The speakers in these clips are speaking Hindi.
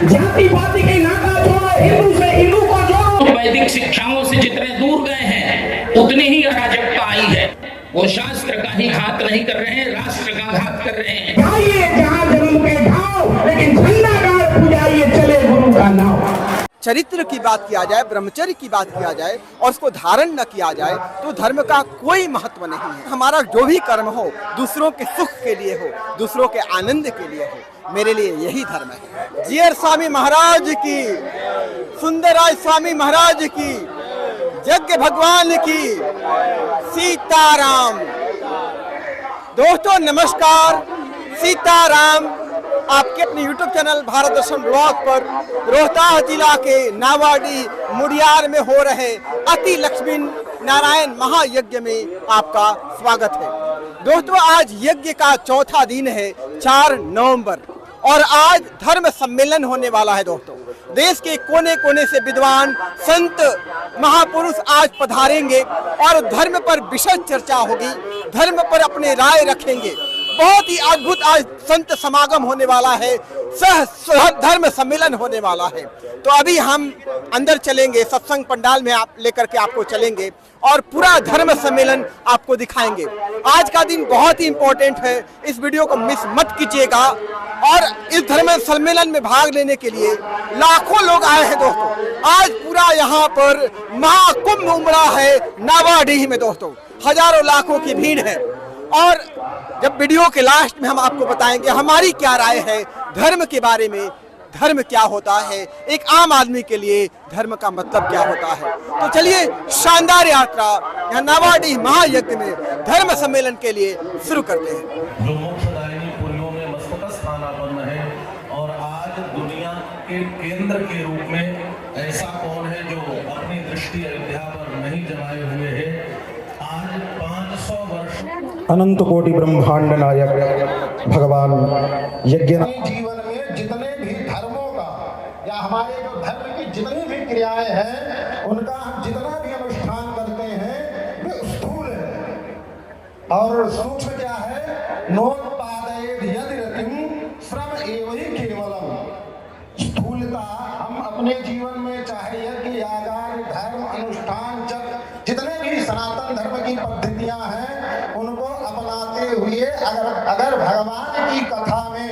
जाति पाति के नाता जोड़ो, हिंदू से हिंदू को जोड़ो। वैदिक शिक्षाओं से जितने दूर गए हैं उतनी ही अराजकता आई है। वो शास्त्र का ही घात नहीं कर रहे हैं, राष्ट्र का घात कर रहे हैं। जाइए जहाँ जन्म के ढाव, लेकिन झंडा गाड़ पुजाइए चले गुरु का नाम। चरित्र की बात किया जाए, ब्रह्मचर्य की बात किया जाए और उसको धारण न किया जाए तो धर्म का कोई महत्व नहीं है। हमारा जो भी कर्म हो दूसरों के सुख के लिए हो, दूसरों के आनंद के लिए हो, मेरे लिए यही धर्म है। जीयर स्वामी महाराज की, सुंदरराज स्वामी महाराज की, यज्ञ भगवान की, सीताराम। दोस्तों नमस्कार, सीताराम आपके अपने YouTube चैनल भारत दर्शन ब्लॉग पर रोहतास जिला के नावाडी मुड़ियार में हो रहे अति लक्ष्मी नारायण महायज्ञ में आपका स्वागत है। दोस्तों आज यज्ञ का चौथा दिन है, 4 नवंबर, और आज धर्म सम्मेलन होने वाला है। दोस्तों देश के कोने कोने से विद्वान संत महापुरुष आज पधारेंगे और धर्म पर विशद चर्चा होगी, धर्म पर अपने राय रखेंगे। बहुत ही अद्भुत आज संत समागम होने वाला है, सह धर्म सम्मेलन होने वाला है। तो अभी हम अंदर चलेंगे, सत्संग पंडाल में आप लेकर के आपको चलेंगे और पूरा धर्म सम्मेलन आपको दिखाएंगे। आज का दिन बहुत ही इम्पोर्टेंट है, इस वीडियो को मिस मत कीजिएगा। और इस धर्म सम्मेलन में भाग लेने के लिए लाखों लोग आए हैं। दोस्तों आज पूरा यहाँ पर महाकुंभ उमड़ा है नावाडीह में। दोस्तों हजारों लाखों की भीड़ है और जब वीडियो के लास्ट में हम आपको बताएंगे हमारी क्या राय है धर्म के बारे में, धर्म क्या होता है, एक आम आदमी के लिए धर्म का मतलब क्या होता है। तो चलिए शानदार यात्रा यहाँ नावाडीह महायज्ञ में धर्म सम्मेलन के लिए शुरू करते हैं। जो मोक्षदायिनी पुरियों में मस्तक स्थानापन्न है और आज दुनिया के केंद्र के रूप में ऐसा कौन है जो अपनी दृष्टि अयोध्या पर नहीं जमाए हुए है। आज 500 वर्ष अनंत कोटि ब्रह्मांड नायक भगवान यज्ञ जीवन में जितने भी धर्मों का या हमारे जो धर्म की जितनी भी क्रियाएं हैं उनका हम जितना भी अनुष्ठान करते हैं वे स्थूल है और सूक्ष्म क्या है। नोत्पादयेद यदि रतिम श्रम एवं ही केवलम। स्थूलता हम अपने जीवन में चाहे यज्ञ यागान धर्म अनुष्ठान जितने भी सनातन धर्म की पद्धतियां हैं उनको अपनाते हुए अगर भगवान की कथा में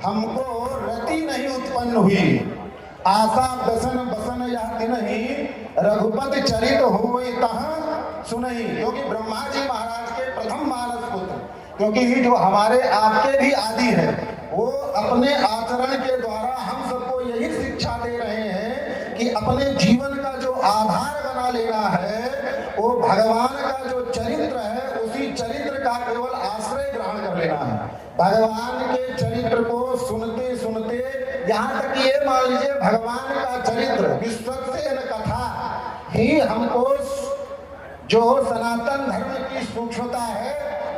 हमको रति नहीं उत्पन्न हुई, आशा दसन बसन याति नहीं, रघुपति चरित हुए तहाँ सुनई, क्योंकि ब्रह्मा जी महाराज के प्रथम मानस पुत्र, क्योंकि जो हमारे आपके भी आदि है वो अपने आचरण के द्वारा हम सबको यही शिक्षा दे रहे हैं कि अपने जीवन का जो आधार बना लेना है वो भगवान का जो चरित्र है उसी चरित्र का केवल आश्रय ग्रहण कर लेना है। भगवान के चरित्र को सुनते सुनते यहाँ तक ये मान लीजिए भगवान का चरित्र विश्वक्सेन कथा ही हमको जो सनातन धर्म की सूक्ष्मता है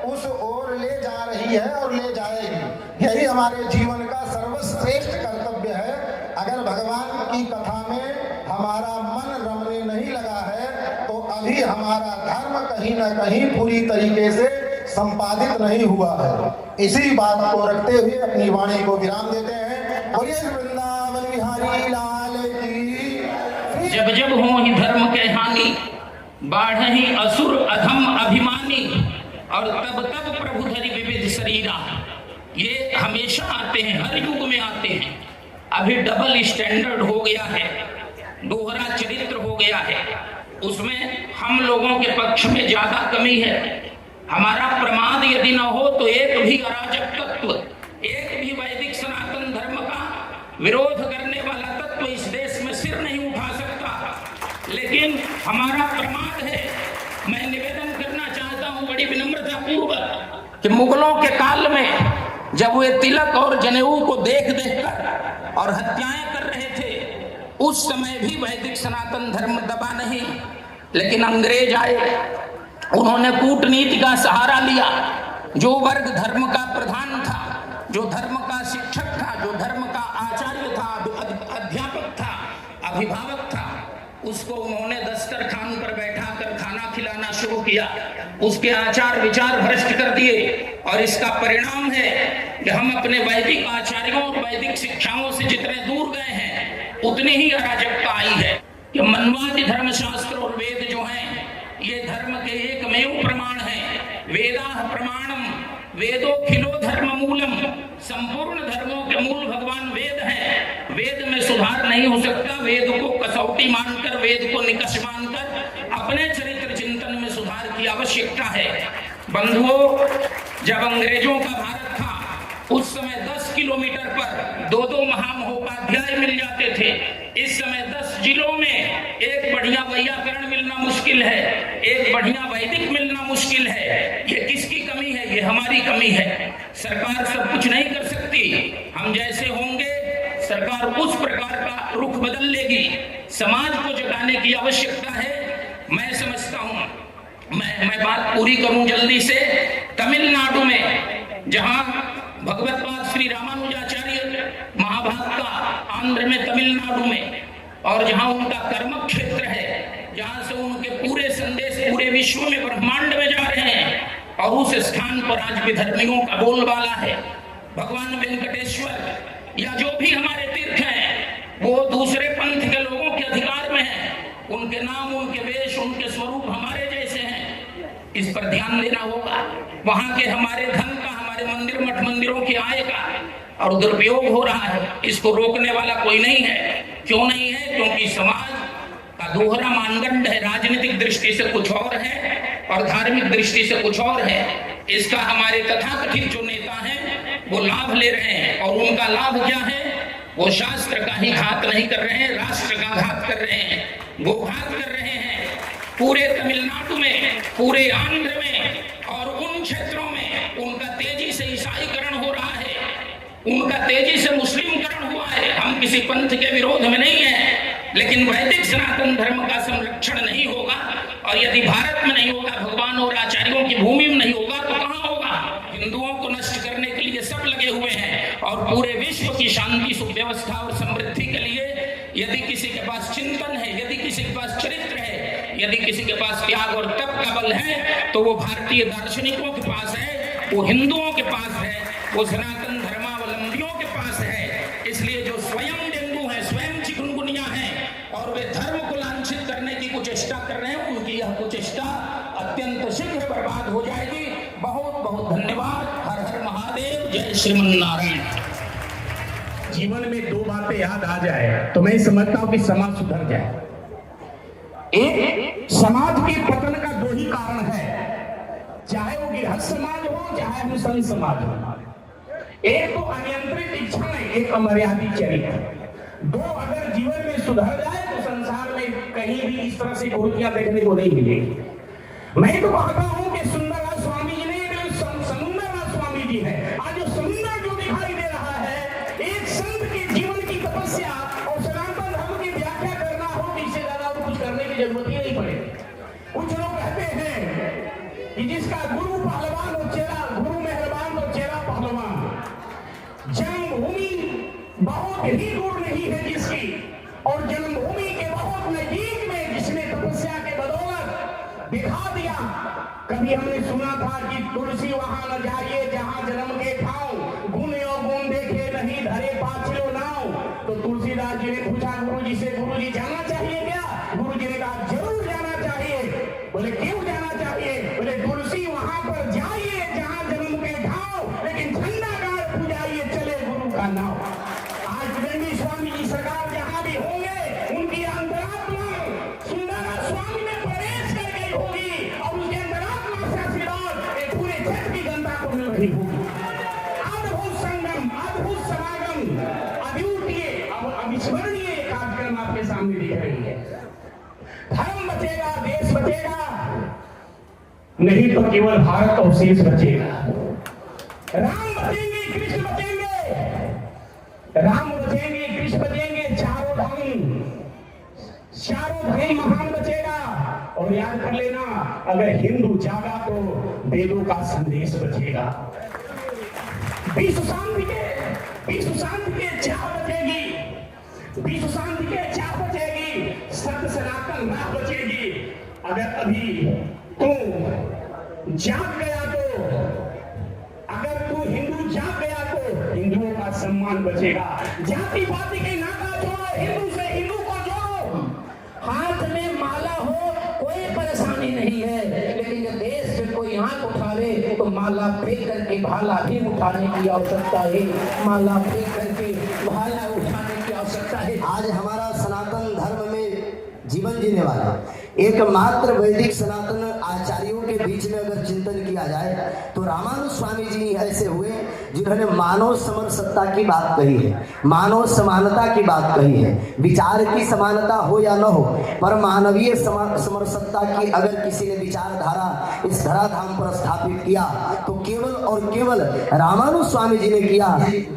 उस ओर ले जा रही है और ले जाएगी। यही हमारे जीवन का सर्वश्रेष्ठ कर्तव्य है। अगर भगवान की कथा में हमारा मन रमने नहीं लगा है तो अभी हमारा धर्म कहीं ना कहीं पूरी तरीके से संपादित नहीं हुआ है। इसी बात को रखते हुए अपनी वाणी को विराम देते हैं। बोलिए वृंदावन बिहारी लाल की। जब जब हो ही धर्म के हानि, बाढ़ ही असुर अधम अभिमानी, और तब तब प्रभु धरि विविध शरीरा। ये हमेशा आते हैं, हर युग में आते हैं। अभी डबल स्टैंडर्ड हो गया है, दोहरा चरित्र हो गया है, उसमें हम लोगों के पक्ष में ज्यादा कमी है। हमारा प्रमाद यदि न हो तो एक भी अराजक तत्व, एक भी वैदिक सनातन धर्म का विरोध करने वाला तत्व इस देश में सिर नहीं उठा सकता। लेकिन हमारा प्रमाद है। मैं निवेदन करना चाहता हूं बड़ी विनम्रता पूर्वक कि मुगलों के काल में जब वे तिलक और जनेऊ को देख कर और हत्याएं कर रहे थे उस समय भी वैदिक सनातन धर्म दबा नहीं। लेकिन अंग्रेज आए, उन्होंने कूटनीति का सहारा लिया। जो वर्ग धर्म का प्रधान था, जो धर्म का शिक्षक था, जो धर्म का आचार्य था, अध्यापक था, अभिभावक था, उसको उन्होंने दस्तरखान पर बैठा कर खाना खिलाना शुरू किया, उसके आचार विचार भ्रष्ट कर दिए, और इसका परिणाम है कि हम अपने वैदिक आचार्यों और वैदिक शिक्षाओं से जितने दूर गए हैं उतनी ही अराजकता आई है कि मनवादी धर्मशास्त्र और वेद जो हैं ये धर्म के एकमेव प्रमाण हैं। वेदाः प्रमाणम वेदोखिलो धर्म मूलम, संपूर्ण धर्मों के मूल भगवान वेद हैं। वेद में सुधार नहीं हो सकता। वेद को कसौटी मानकर, वेद को निकष मानकर अपने चरित्र चिंतन में सुधार की आवश्यकता है। बंधुओं, जब अंग्रेजों का भारत था उस समय 10 किलोमीटर पर 2-2 महामहोपाध्याय मिल जाते थे। इस समय 10 जिलों में एक बढ़िया वैयाकरण मिलना मुश्किल है, एक बढ़िया वैदिक मिलना मुश्किल है। ये किसकी कमी है? ये हमारी कमी है। सरकार सब कुछ नहीं कर सकती। हम जैसे होंगे सरकार उस प्रकार का रुख बदल लेगी। समाज को जगाने की आवश्यकता है। मैं समझता हूं, मैं बात पूरी करूं जल्दी से। तमिलनाडु में जहां भगवत पाद श्री रामानुजाचार्य महाभारत का आंध्र में, तमिलनाडु में, और जहां उनका कर्म क्षेत्र है, जहां से उनके पूरे संदेश पूरे विश्व में, ब्रह्मांड में जा रहे हैं, और उस स्थान पर आज विधर्मियों का बोलबाला है। भगवान वेंकटेश्वर या जो भी हमारे तीर्थ हैं वो दूसरे पंथ के लोगों के अधिकार में हैं। उनके नाम, उनके वेश, उनके स्वरूप हमारे जैसे हैं। इस पर ध्यान देना होगा। वहां के हमारे धन का, हमारे मंदिर मठ मंदिरों की आय का और दुरुपयोग हो रहा है। इसको रोकने वाला कोई नहीं है। क्यों नहीं है? क्योंकि समाज का दोहरा मानदंड है। राजनीतिक दृष्टि से कुछ और है और धार्मिक दृष्टि से कुछ और है। इसका हमारे तथाकथित जो नेता हैं वो लाभ ले रहे हैं, और उनका लाभ क्या है? वो शास्त्र का ही घात नहीं कर रहे हैं, राष्ट्र का घात कर रहे हैं, गोघात कर रहे हैं। पूरे तमिलनाडु में, पूरे आंध्र में और उन क्षेत्रों में उनका तेजी से ईसाईकरण हो रहा है, उनका तेजी से मुस्लिमकरण हुआ है। हम किसी पंथ के विरोध में नहीं है, लेकिन वैदिक सनातन धर्म का संरक्षण नहीं होगा, और यदि भारत में नहीं होगा, भगवान और आचार्यों की भूमि में नहीं होगा, तो कहां होगा? हिंदुओं को नष्ट करने के लिए सब लगे हुए हैं, और पूरे विश्व की शांति, सुख व्यवस्था और समृद्धि के लिए यदि किसी के पास चिंतन है, यदि किसी के पास चरित्र है, यदि किसी के पास त्याग और तप का बल है, तो वो भारतीय दार्शनिकों के पास है, वो हिंदुओं के पास है, वो सनातन धर्मावलंबियों के पास है। इसलिए जो स्वयं डेंगू है, स्वयं चिकुनगुनिया है, और वे धर्म को लांछित करने की कुचेष्टा कर रहे हैं, उनकी यह कुचेष्टा अत्यंत शीघ्र बर्बाद हो जाएगी। बहुत बहुत धन्यवाद। हर हर महादेव। जय श्रीमन्नारायण। जीवन में 2 बातें याद आ जाए तो मैं समझता हूं कि समाज सुधर जाए। एक, समाज के पतन का 2 ही कारण है, चाहे वो गृहस्थ समाज हो, चाहे वो संत समाज हो। एक तो अनियंत्रित इच्छाएं, एक अमर्यादित चरित्र। 2 अगर जीवन में सुधर जाए तो संसार में कहीं भी इस तरह से कुरीतियां देखने को नहीं मिलेगी। मैं तो कहता हूं कि सुंदरलाल स्वामी जी नहीं, समुंदरलाल स्वामी जी है। आज जो समुंदर जो दिखाई दे रहा है, एक संत के जीवन की तपस्या और सनातन धर्म की व्याख्या करना हो कि इससे ज्यादा और कुछ करने की जरूरत ही नहीं पड़ेगी। कुछ लोग कहते हैं कि जिसका गुरु पहलवान और चेला, गुरु मेहरबान और चेला पहलवान, जन्मभूमि बहुत ही दूर नहीं है जिसकी, और जन्मभूमि के बहुत नजदीक में जिसने तपस्या के बदौलत दिखा दिया। कभी हमने सुना था कि तुलसी वहां न जाइए जहां जन्म के ठाव, गुण और गुण देखे नहीं धरे पाछलो नाव। तो तुलसीदास जी ने पूछा गुरु जी से, गुरु जी जाना चाहिए क्या? गुरु जी ने कहा जरूर जाना चाहिए। बोले क्यों जाना चाहिए? बोले तुलसी वहां पर जाइए जहां जन्म के ठाव, लेकिन झंडा गाड़ पूजाइए चले गुरु का नाव। आज विवेकानंद स्वामी जी सरकार जहां भी होंगे, उनकी अंतरात्मा सुंदरलाल स्वामी में प्रवेश कर गई होगी, और उसके अंतरात्मा से आशीर्वाद एक पूरे जगत की जनता को मिल रही होगी। अद्भुत संगम, अद्भुत समागम, अद्वितीय, अविस्मरणीय कार्यक्रम आपके सामने दिख रही है। धर्म बचेगा, देश बचेगा, नहीं तो केवल भारत अवशेष बचेगा। राम बचेंगे, कृष्ण बचेंगे, राम बचेंगे, कृष्ण बचेंगे, चारों धर्म महान बचेगा। और याद कर लेना, अगर हिंदू जागा तो वेदों का संदेश बचेगा। विश्व शांति के चाह बचेगी, विश्व शांति के चाह बचेगी, सत्य सनातन राह बचेगी। अगर अभी तू जाग गया तो, अगर तू हिंदू जाग गया तो हिंदुओं का सम्मान बचेगा। जाति पाति के नाता छोड़ो, हिंदू से हिंदू को जोड़ो। हाथ में माला हो कोई परेशानी नहीं है, लेकिन जब देश में कोई हाथ उठा ले तो माला फेंक करके भाला भी उठाने की आवश्यकता है। माला फेंक करके भाला उठाने की आवश्यकता है। आज हमारा सनातन धर्म में जीवन जीने वाला एकमात्र वैदिक सनातन आचार्यों के बीच में अगर चिंतन किया जाए तो रामानुज स्वामी जी ऐसे हुए जिन्होंने मानव समरसत्ता की बात कही है, मानव समानता की बात कही है। विचार की समानता हो या न हो, पर मानवीय समरसत्ता की अगर किसी ने विचारधारा इस धराधाम पर स्थापित किया तो केवल और केवल रामानुज स्वामी जी ने किया।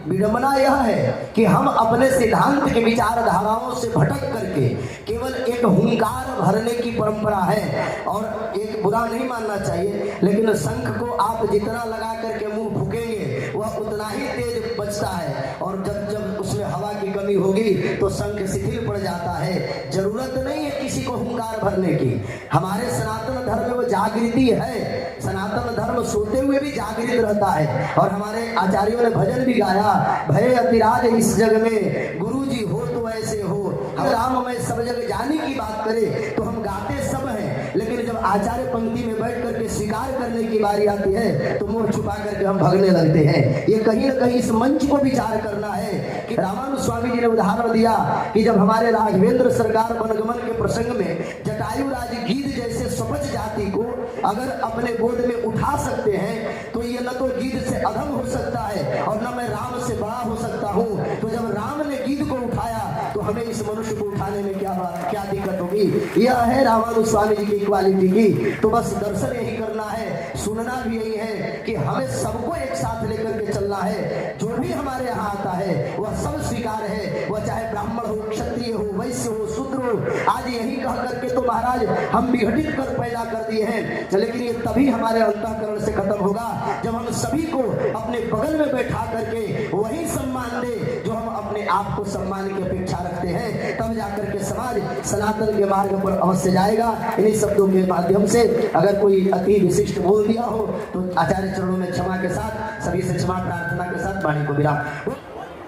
विडंबना यह है कि हम अपने सिद्धांत के विचारधाराओं से भटक करके केवल एक हुंकार भरने की परंपरा है, और एक बुरा नहीं मानना चाहिए, लेकिन शंख को आप जितना लगा करके मुंह फूकेंगे वह उतना ही तेज बजता है, और जब जब उसमें हवा की कमी होगी तो शंख शिथिल पड़ जाता है। जरूरत नहीं है किसी को हुंकार भरने की। हमारे सनातन धर्म में वो जागृति है, सनातन धर्म सोते हुए भी जागृत रहता है। और हमारे आचार्यों ने भजन भी गाया, भय अतिराज इस जग में गुरु जी हो तो ऐसे हो। हम राम में सब जगह जाने की बात करें तो हम गाते सब हैं, लेकिन जब आचार्य पंक्ति में बैठ करके स्वीकार करने की बारी आती है तो मुंह छुपा करके हम भगने लगते हैं। ये कहीं न कहीं इस मंच को विचार करना है कि रामानुज स्वामी जी ने उदाहरण दिया कि जब हमारे राघवेंद्र सरकार वनगमन के प्रसंग में जटायु राज गीध जैसे स्वपच जाति को अगर अपने गोद में उठा सकते हैं तो ये न तो गीध से अधम हो सकता है और न मैं राम से बड़ा हो सकता हूँ। तो जब राम ने गीध को उठाया तो हमें इस मनुष्य को उठाने में क्या दिक्कत होगी। यह है रामानुज स्वामी जी की क्वालिटी की। तो बस दर्शन यही करना है, सुनना भी यही है कि हमें सबको एक साथ लेकर के चलना है। जो भी हमारे यहाँ आता है वह सब स्वीकार है, वह चाहे ब्राह्मण हो, क्षत्रिय हो, वैश्य हो, शूद्र हो। आज यही कह करके तो महाराज हम विघटित कर पैदा कर दिए हैं, लेकिन ये तभी हमारे अंतःकरण से खत्म होगा जब हम सभी को अपने बगल में बैठा करके वही सम्मान दे जो हम अपने आप को सम्मान की अपेक्षा रखते हैं। तब जाकर के समाज सनातन के मार्ग पर अवश्य जाएगा। इन्हीं शब्दों के माध्यम से अगर कोई अति विशिष्ट बोल दिया हो तो आचार्य चरणों में क्षमा के साथ, सभी से क्षमा प्रार्थना के साथ वाणी को विराम।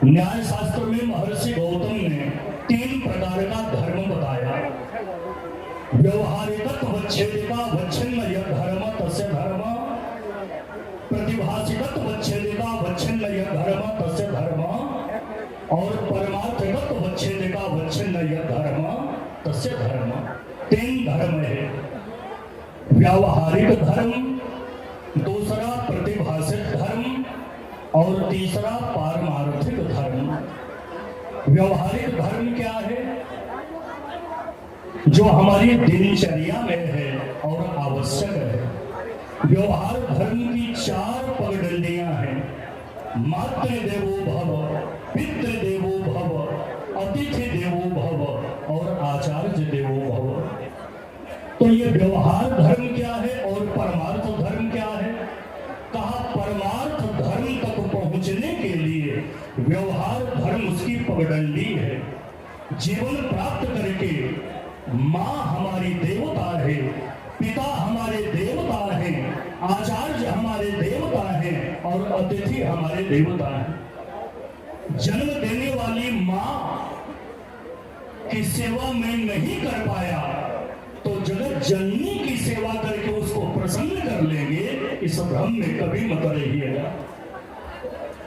न्याय शास्त्र में महर्षि गौतम ने 3 प्रकार का धर्म बताया। व्यवहारिकत्वच्छेदिका वच्छिन्न यः धर्म तस्य धर्म, प्रतिभासिकत्वच्छेदिका वच्छिन्न यः धर्म तस्य धर्म, और परमार्थिकत्वच्छेदिका वच्छिन्न यः धर्म तस्य धर्म। 3 धर्म है। व्यावहारिक धर्म, दूसरा प्रतिभासिक धर्म और तीसरा पारमार्थिक धर्म। व्यवहारिक धर्म क्या है? जो हमारी दिनचर्या में है और आवश्यक है। व्यवहार धर्म की 4 पगडंडियां हैं। मातृ देवो भव, पितृ देवो भव, अतिथि देवो भव और आचार्य देवो भव। तो ये व्यवहार धर्म क्या है और परमार्थ धर्म क्या है? कहा परमार्थ धर्म तक पहुंचने के लिए व्यवहार धर्म उसकी पगडंडी है। जीवन प्राप्त करके माँ हमारी देवता है, पिता हमारे देवता हैं, आचार्य हमारे देवता हैं और अतिथि हमारे देवता हैं। जन्म देने वाली माँ की सेवा मैं नहीं कर पाया तो जगत जननी की सेवा करके उसको प्रसन्न कर लेंगे, इस भ्रम में कभी मत रहिएगा।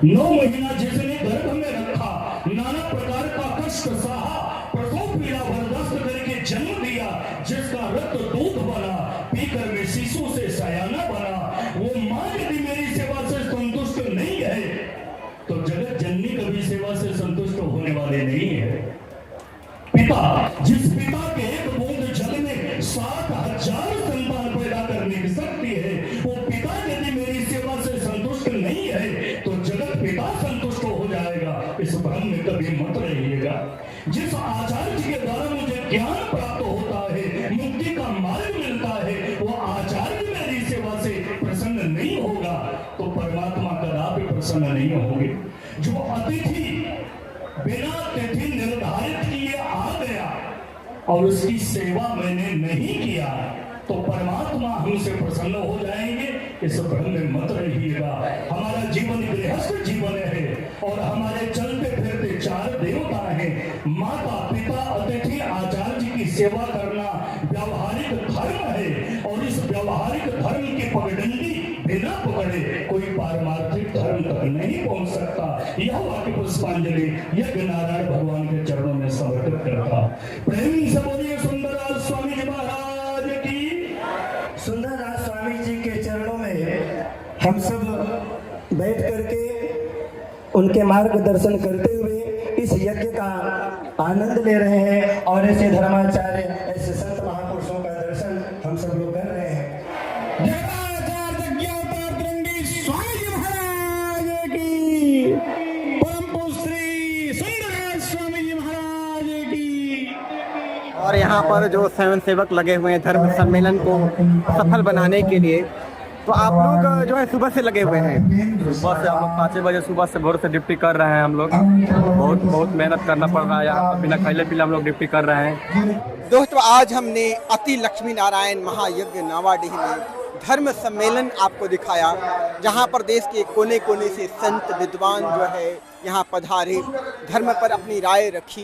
9 महीना जिसने गर्भ में रखा, नाना प्रकार का कष्ट सहा, प्रसव पीड़ा बर्दाश्त करके जन्म दिया, जिसका रक्त दूध बना, पीकर में शिशु से सयाना बना, वो माँ यदि मेरी सेवा से संतुष्ट नहीं है तो जगत जननी कभी सेवा से संतुष्ट होने वाले नहीं है। पिता, जिस पिता के एक बूंद जल में 60,000 संतान पैदा करने की शक्ति है, वो पिता यदि मेरी सेवा से संतुष्ट नहीं है तो जगत पिता संतुष्ट हो जाएगा। इस भ्रम में कभी मत रहिएगा। जिस आचार्य के द्वारा मुझे ज्ञान प्राप्त होता है, मुक्ति का मार्ग मिलता है, वो आचार्य मेरी सेवा से प्रसन्न नहीं होगा तो परमात्मा कदापि प्रसन्न नहीं होंगे। जो अतिथि बिना तिथि निर्धारित किए आ गया और उसकी सेवा मैंने नहीं किया तो परमात्मा हमसे प्रसन्न हो जाएंगे। इस भ्रम में मत रहिएगा। हमारा जीवन गृहस्थ जीवन है और हमारे चलते फिरते चार देवता हैं, माता पिता अतिथि आचार्य की सेवा करना व्यावहारिक धर्म है। और इस व्यावहारिक धर्म की पगडंडी बिना पकड़े कोई पारमार्थिक धर्म तक नहीं पहुंच सकता। यह वाक्य पुष्पांजलि यज्ञ नारायण भगवान के चरणों में समर्पित करता। प्रेमी से बोलिए सुंदरदास स्वामी जी महाराज की। सुंदरदास स्वामी जी के चरणों में हम सब बैठ करके उनके मार्गदर्शन करते हुए इस यज्ञ का आनंद ले रहे हैं और ऐसे धर्माचार्य, ऐसे संत महापुरुषों का दर्शन हम सब लोग कर रहे हैं। स्वामी जी महाराज की, परम पूज्य श्री सुंदरदास स्वामी जी महाराज की। और यहाँ पर जो स्वयं सेवक लगे हुए हैं धर्म सम्मेलन को सफल बनाने के लिए, तो आप लोग जो है सुबह से लगे हुए हैं। सुबह से हम लोग 5 बजे सुबह से भोर से ड्यूटी कर रहे हैं। हम लोग बहुत मेहनत करना पड़ रहा है। यहाँ बिना खाइले पीले हम लोग ड्यूटी कर रहे हैं। दोस्तों, आज हमने अति लक्ष्मी नारायण महायज्ञ नावाडीह में धर्म सम्मेलन आपको दिखाया, जहाँ पर देश के कोने कोने से संत विद्वान जो है यहाँ पधारे, धर्म पर अपनी राय रखी।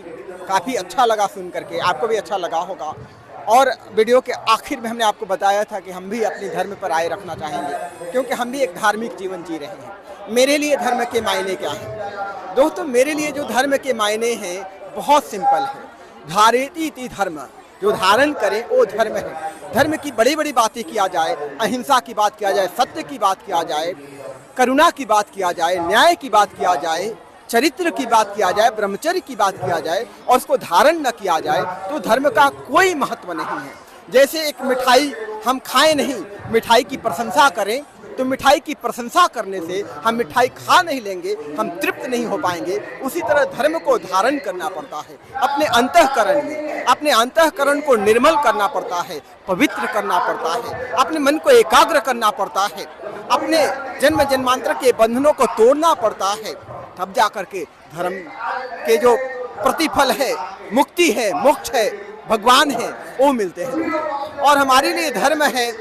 काफ़ी अच्छा लगा सुन करके, आपको भी अच्छा लगा होगा। और वीडियो के आखिर में हमने आपको बताया था कि हम भी अपनी धर्म पर राय रखना चाहेंगे, क्योंकि हम भी एक धार्मिक जीवन जी रहे हैं। मेरे लिए धर्म के मायने क्या हैं? दोस्तों, मेरे लिए जो धर्म के मायने हैं बहुत सिंपल है। धारेति इति धर्म, जो धारण करे वो धर्म है। धर्म की बड़ी बड़ी बातें किया जाए, अहिंसा की बात किया जाए, सत्य की बात किया जाए, करुणा की बात किया जाए, न्याय की बात किया जाए, चरित्र की बात किया जाए, ब्रह्मचर्य की बात किया जाए और उसको धारण न किया जाए तो धर्म का कोई महत्व नहीं है। जैसे एक मिठाई हम खाएं नहीं, मिठाई की प्रशंसा करें, तो मिठाई की प्रशंसा करने से हम मिठाई खा नहीं लेंगे, हम तृप्त नहीं हो पाएंगे। उसी तरह धर्म को धारण करना पड़ता है अपने अंतःकरण में, अपने अंतःकरण को निर्मल करना पड़ता है, पवित्र करना पड़ता है, अपने मन को एकाग्र करना पड़ता है, अपने जन्म जन्मांतर के बंधनों को तोड़ना पड़ता है। तब जा करके धर्म के जो प्रतिफल है, मुक्ति है, मोक्ष है, भगवान है, वो मिलते हैं। और हमारे लिए धर्म है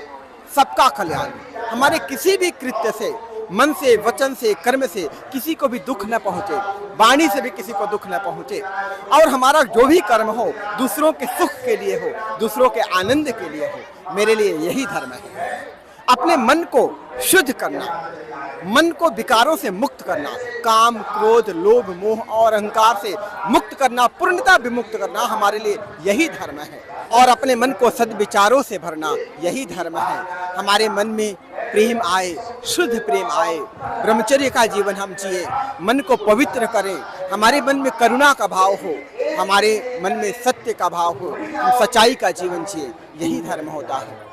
सबका कल्याण। हमारे किसी भी कृत्य से, मन से, वचन से, कर्म से किसी को भी दुख न पहुंचे, वाणी से भी किसी को दुख न पहुंचे। और हमारा जो भी कर्म हो दूसरों के सुख के लिए हो, दूसरों के आनंद के लिए हो। मेरे लिए यही धर्म है। अपने मन को शुद्ध करना, मन को विकारों से मुक्त करना, काम, क्रोध, लोभ, मोह और अहंकार से मुक्त करना, पूर्णता विमुक्त करना, हमारे लिए यही धर्म है। और अपने मन को सद्विचारों से भरना, यही धर्म है। हमारे मन में प्रेम आए, शुद्ध प्रेम आए, ब्रह्मचर्य का जीवन हम जिए, मन को पवित्र करें, हमारे मन में करुणा का भाव हो, हमारे मन में सत्य का भाव हो, हम सच्चाई का जीवन जिए, यही धर्म होता है।